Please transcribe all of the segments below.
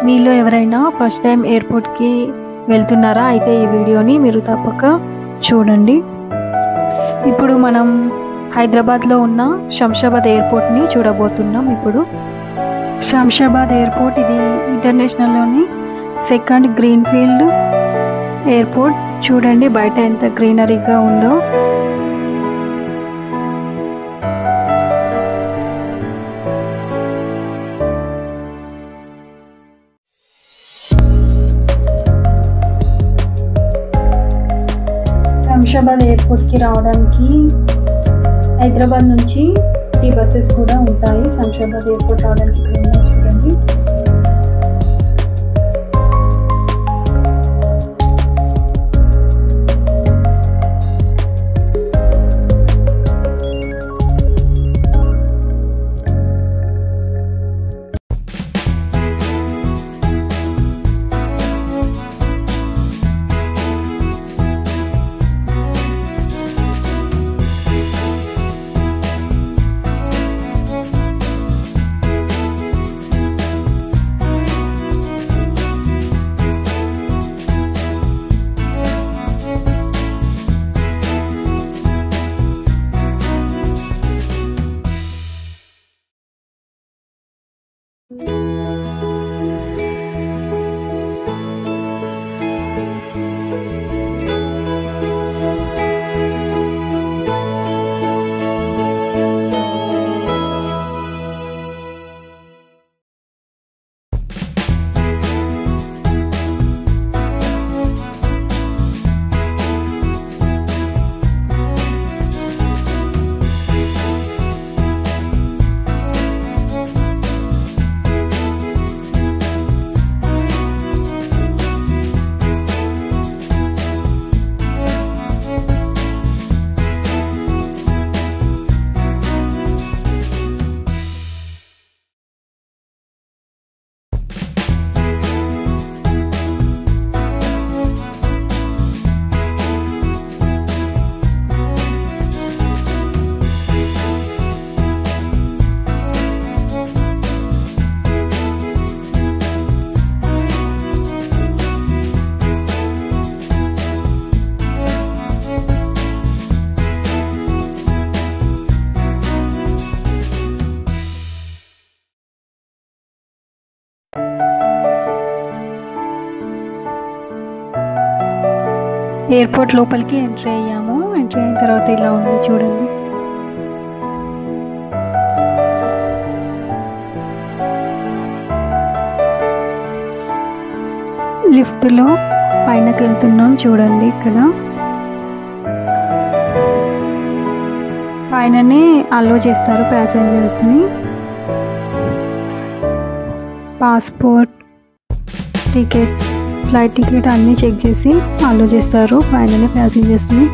మీలో ఎవరైనా first time ఎయిర్పోర్ట్కి వెళ్తున్నారా? అయితే ఈ వీడియోని మీరు తప్పక చూడండి. ఇప్పుడు మనం హైదరాబాద్లో ఉన్న శంషాబాద్ ఎయిర్పోర్ట్ని చూడబోతున్నాం. ఇప్పుడు శంషాబాద్ ఎయిర్పోర్ట్ ఇది ఇంటర్నేషనల్లోని సెకండ్ గ్రీన్ ఫీల్డ్ ఎయిర్పోర్ట్. చూడండి బయట ఎంత గ్రీనరీగా ఉందో. శంషాబాద్ ఎయిర్పోర్ట్కి రావడానికి హైదరాబాద్ నుంచి సిటీ బస్సెస్ కూడా ఉంటాయి. శంషాబాద్ ఎయిర్పోర్ట్ రావడానికి చూడండి. ఎయిర్పోర్ట్ లోపలికి ఎంట్రీ అయ్యాము. ఎంట్రీ అయిన తర్వాత ఇలా ఉంది చూడండి. లిఫ్ట్లో పైనకి వెళ్తున్నాం చూడండి. ఇక్కడ పైననే అలో చేస్తారు ప్యాసింజర్స్ని. పాస్పోర్ట్, టికెట్, ఫ్లైట్ టికెట్ అన్నీ చెక్ చేసి అలో చేస్తారు పైననే ప్యాసింజర్స్ని.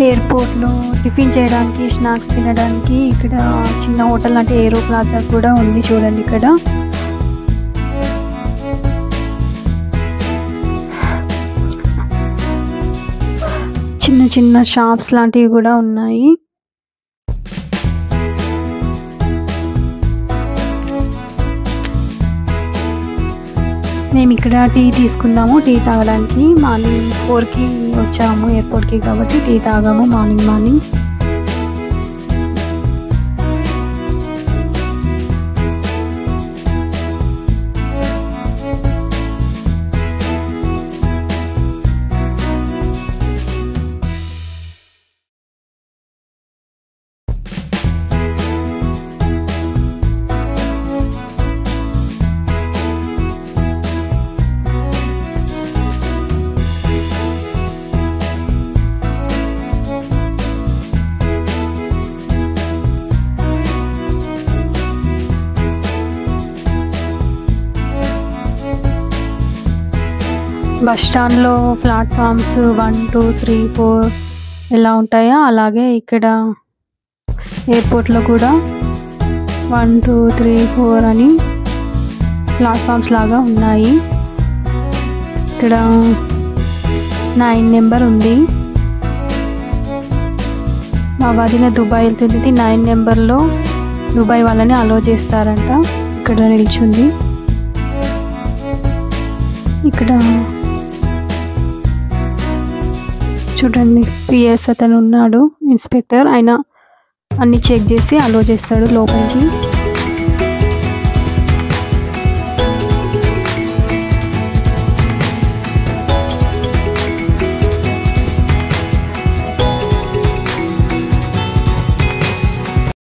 ఎయిర్పోర్ట్లో టిఫిన్ చేయడానికి, స్నాక్స్ తినడానికి ఇక్కడ చిన్న హోటల్ అంటే ఏరో ప్లాజా కూడా ఉంది చూడండి. ఇక్కడ చిన్న చిన్న షాప్స్ లాంటివి కూడా ఉన్నాయి. మేము ఇక్కడ టీ తీసుకున్నాము. టీ తాగడానికి మార్నింగ్ 4కి వచ్చాము ఎయిర్పోర్ట్కి కాబట్టి టీ తాగాము మార్నింగ్. బస్ స్టాండ్లో ప్లాట్ఫామ్స్ 1, 2, 3, 4 ఎలా ఉంటాయో అలాగే ఇక్కడ ఎయిర్పోర్ట్లో కూడా 1, 2, 3, 4 అని ప్లాట్ఫామ్స్ లాగా ఉన్నాయి. ఇక్కడ 9 నెంబర్ ఉంది. మా వదిన దుబాయ్ వెళ్తుంది. 9 నెంబర్లో దుబాయ్ వాళ్ళని అలో చేస్తారంట. ఇక్కడ నిల్చుంది. ఇక్కడ చూడండి పిఎస్ అతను ఉన్నాడు, ఇన్స్పెక్టర్. ఆయన అన్ని చెక్ చేసి అలో చేస్తాడు లోపలికి.